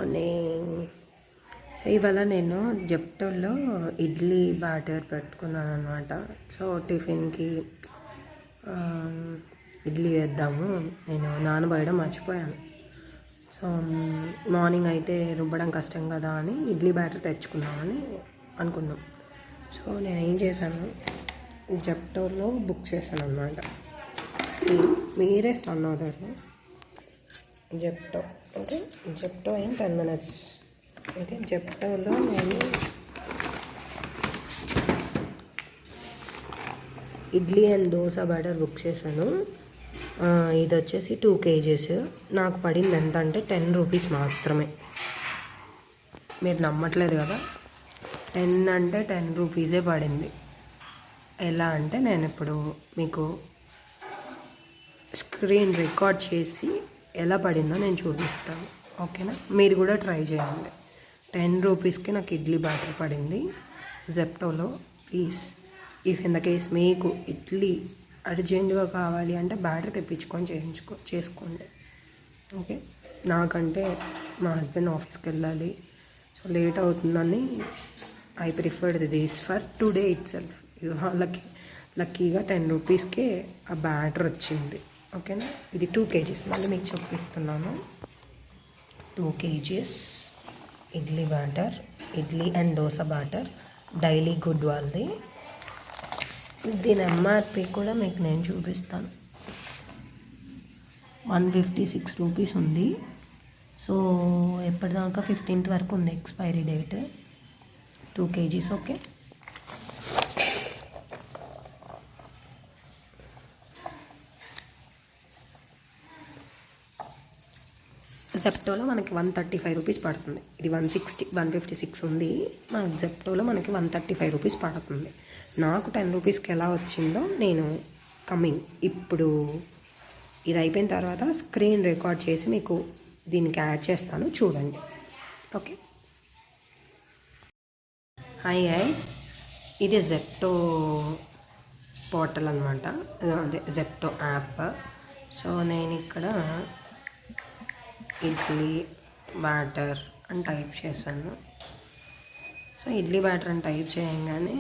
Morning. So ఇవాళ నేను జెప్టోలో idli batter పెట్టుకున్నాను అనమాట. సో టిఫిన్కి ఇడ్లీ వేద్దాము, నేను నానబోయడం మర్చిపోయాను. సో మార్నింగ్ అయితే రుబ్బడం కష్టం కదా అని ఇడ్లీ బ్యాటర్ తెచ్చుకుందామని అనుకున్నాం. సో నేను ఏం చేశాను, జెప్టోలో బుక్ చేశాను అనమాట. మీరే స్టన్ అవుతారు. Zepto okay, Zepto in 10 minutes. Okay, జెప్టోలో నేను idli and dosa batter book చేశాను. ఇది వచ్చేసి 2 kgs. నాకు పడింది ఎంత అంటే 10 రూపీస్ మాత్రమే. మీరు నమ్మట్లేదు కదా, 10 అంటే 10 రూపీసే పడింది. ఎలా అంటే నేను ఇప్పుడు మీకు స్క్రీన్ రికార్డ్ చేసి ఎలా పడిందో నేను చూపిస్తాను, ఓకేనా? మీరు కూడా ట్రై చేయండి. 10 రూపీస్కి నాకు ఇడ్లీ బ్యాటర్ పడింది జెప్టోలో. Please, if in the case మీకు ఇడ్లీ అర్జెంటుగా కావాలి అంటే బ్యాటర్ తెప్పించుకొని చేసుకోండి, ఓకే? నాకంటే మా హస్బెండ్ ఆఫీస్కి వెళ్ళాలి, సో లేట్ అవుతుందని I preferred this for today it self. లక్కీగా 10 రూపీస్కే ఆ బ్యాటర్ వచ్చింది, ఓకేనా? ఇది 2 kgs. మళ్ళీ మీకు చూపిస్తున్నాను. 2 kgs idli batter, idli and dosa batter, daily good వాళ్ళది. దీని ఎంఆర్పి కూడా మీకు నేను చూపిస్తాను. 156 రూపీస్ ఉంది. సో ఎప్పటిదాకా 15th వరకు ఉంది ఎక్స్పైరీ డేట్. 2 kgs, okay? జెప్టోలో మనకి 135 రూపీస్ పడుతుంది. ఇది 156 ఉంది. మనకి జెప్టోలో మనకి 135 రూపీస్ పడుతుంది. నాకు 10 రూపీస్కి ఎలా వచ్చిందో నేను ఇప్పుడు ఇది అయిపోయిన తర్వాత స్క్రీన్ రికార్డ్ చేసి మీకు దీనికి యాడ్ చేస్తాను, చూడండి, ఓకే? హాయ్ గైస్, ఇది జెప్టో పోర్టల్ అనమాట, అదే జెప్టో యాప్. సో నేను ఇక్కడ ఇడ్లీ బ్యాటర్ అని టైప్ చేశాను. సో ఇడ్లీ బ్యాటర్ అని టైప్ చేయగానే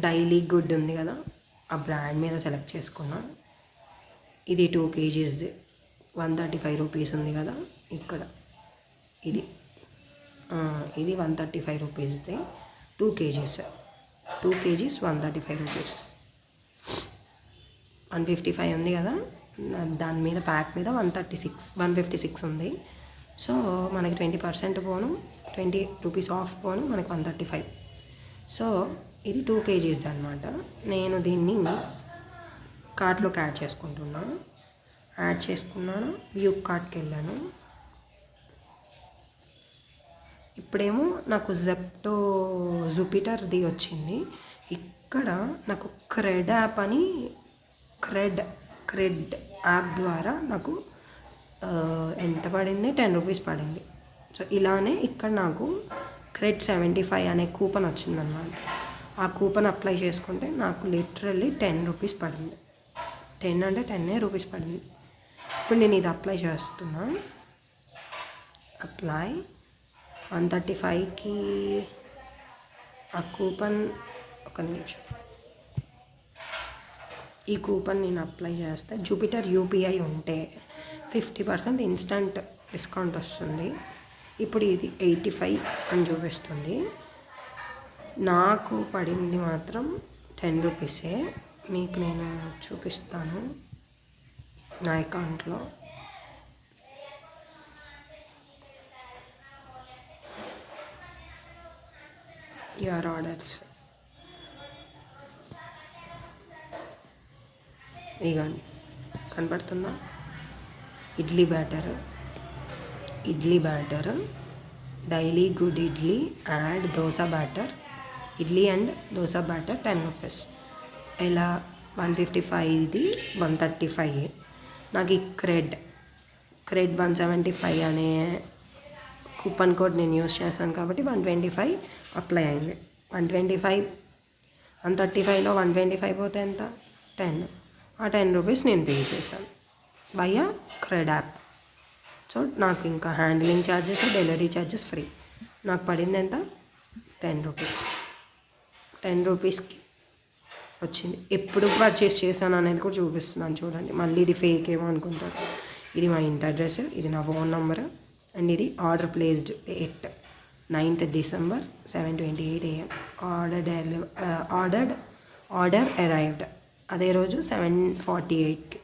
డైలీ గుడ్ ఉంది కదా, ఆ బ్రాండ్ మీద సెలెక్ట్ చేసుకున్నా. ఇది 2 kgs, 135 రూపీస్ ఉంది కదా ఇక్కడ. ఇది 135 రూపీస్ది. 2 kgs 135 రూపీస్. 155 ఉంది కదా, దాని మీద ప్యాక్ మీద 156 ఉంది. సో మనకి 20% పోను, 20 రూపీస్ ఆఫ్ పోను, మనకి 135. సో ఇది 2 kgs అనమాట. నేను దీన్ని కార్ట్లోకి యాడ్ చేసుకున్నాను. వ్యూ కార్ట్కి వెళ్ళాను. ఇప్పుడేమో నాకు జెప్టో జూపిటర్ది వచ్చింది. ఇక్కడ నాకు క్రెడ్ యాప్ అని క్రెడ్ యాప్ ద్వారా నాకు ఎంత పడింది, 10 రూపీస్ పడింది. సో ఇలానే ఇక్కడ నాకు క్రెడ్ 75 అనే కూపన్ వచ్చిందన్నమాట. ఆ కూపన్ అప్లై చేసుకుంటే నాకు లిటరల్లీ 10 రూపీస్ పడింది. 10 అంటే 10 రూపీస్ పడింది. ఇప్పుడు నేను ఇది అప్లై చేస్తున్నా. అప్లై 135కి ఆ కూపన్, ఒక నిమిషం, ఈ కూపన్ నేను అప్లై చేస్తే జూపిటర్ యూపీఐ ఉంటే 50% ఇన్స్టంట్ డిస్కౌంట్ వస్తుంది. ఇప్పుడు ఇది 85 అని చూపిస్తుంది. నాకు పడింది మాత్రం 10 రూపీసే. మీకు నేను చూపిస్తాను నా అకౌంట్లో. యువర్ ఆర్డర్స్ ఇగండి, కనపడుతుందా? Idli batter, daily good idli and dosa batter, idli and dosa batter 10 rupees. ఇలా 155ది 135. నాకు ఈ క్రెడ్ 175 అనే కూపన్ కోడ్ నేను యూస్ చేశాను కాబట్టి 125 అప్లై అయింది. 135లో 125 పోతే ఎంత? 10. ఆ 10 రూపీస్ నేను పే చేశాను వయా క్రెడ్ యాప్. సో నాకు ఇంకా handling charges delivery charges free. నాకు పడింది ఎంత? 10 రూపీస్. 10 రూపీస్కి వచ్చింది. ఎప్పుడు పర్చేస్ చేశాను అనేది కూడా చూపిస్తున్నాను చూడండి. మళ్ళీ ఇది ఫేక్ ఏమో అనుకుంటారు. ఇది మా ఇంటి అడ్రస్, ఇది నా ఫోన్ నెంబర్, అండ్ ఇది order placed 9th December 7:28 AM. Order arrived అదే రోజు 7:48కి.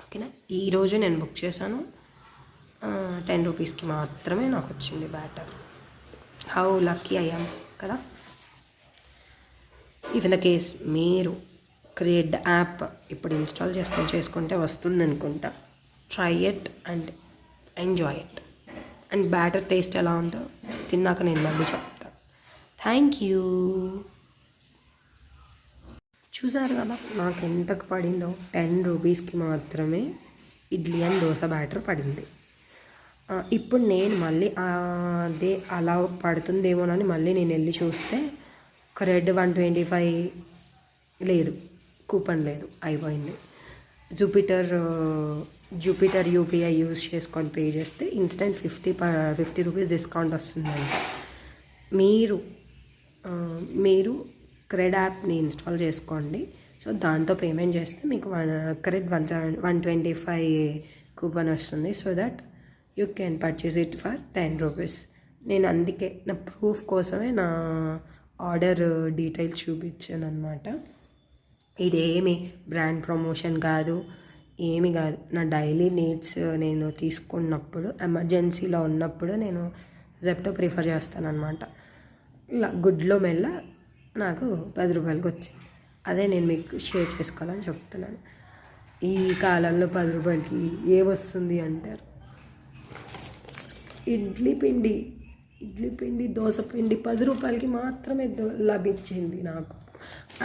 ఓకేనా. ఈరోజు నేను బుక్ చేశాను. 10 రూపీస్కి మాత్రమే నాకు వచ్చింది బ్యాటర్. హౌ లక్కీ అయ్యాం కదా. ఇఫ్ ఇన్ ద కేస్ మీరు క్రియేట్ యాప్ ఇప్పుడు ఇన్స్టాల్ చేసుకుంటే వస్తుంది అనుకుంటా. Try it and enjoy it. And batter taste ఎలా ఉందో తిన్నాక నేను మళ్ళీ చెప్తాను. Thank you. చూసారు కదా నాకు ఎంతకు పడిందో. 10 రూపీస్కి మాత్రమే ఇడ్లీ అండ్ దోశ బ్యాటర్ పడింది. ఇప్పుడు నేను మళ్ళీ అదే అలా పడుతుందేమోనని మళ్ళీ నేను వెళ్ళి చూస్తే క్రెడ్ 125 లేదు, కూపన్ లేదు, అయిపోయింది. జూపిటర్ యూపీఐ యూజ్ చేసుకొని పే చేస్తే ఇన్స్టెంట్ 50 రూపీస్ డిస్కౌంట్ వస్తుందండి. మీరు క్రెడ్ యాప్ని ఇన్స్టాల్ చేసుకోండి. సో దాంతో పేమెంట్ చేస్తే మీకు క్రెడ్ 125 కూపన్ వస్తుంది. So that you can purchase it for 10 rupees. నేను అందుకే నా ప్రూఫ్ కోసమే నా ఆర్డర్ డీటెయిల్స్ చూపించాను అనమాట. ఇదేమి బ్రాండ్ ప్రమోషన్ కాదు, ఏమి కాదు. నా డైలీ నీడ్స్ నేను తీసుకున్నప్పుడు, ఎమర్జెన్సీలో ఉన్నప్పుడు నేను జెప్టో ప్రిఫర్ చేస్తానన్నమాట. ఇలా గుడ్లో మెల్ల నాకు 10 రూపాయలకి వచ్చింది. అదే నేను మీకు షేర్ చేసుకోవాలని చెప్తున్నాను. ఈ కాలంలో 10 రూపాయలకి ఏమొస్తుంది అంటారు. ఇడ్లీ పిండి దోశ పిండి 10 రూపాయలకి మాత్రమే లభించింది నాకు.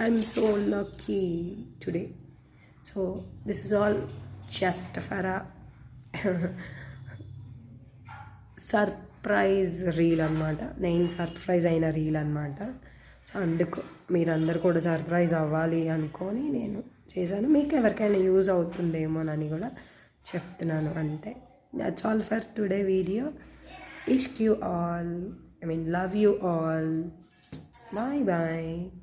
I'm so lucky today. So this is all just for surprise reel అనమాట. నేను సర్ప్రైజ్ అయిన రీల్ అనమాట. సో అందుకు మీరందరూ కూడా సర్ప్రైజ్ అవ్వాలి అనుకొని నేను చేశాను. మీకు ఎవరికైనా యూజ్ అవుతుందేమోనని కూడా చెప్తున్నాను. అంటే that's all for today video. Ishq you all, love you all. Bye bye.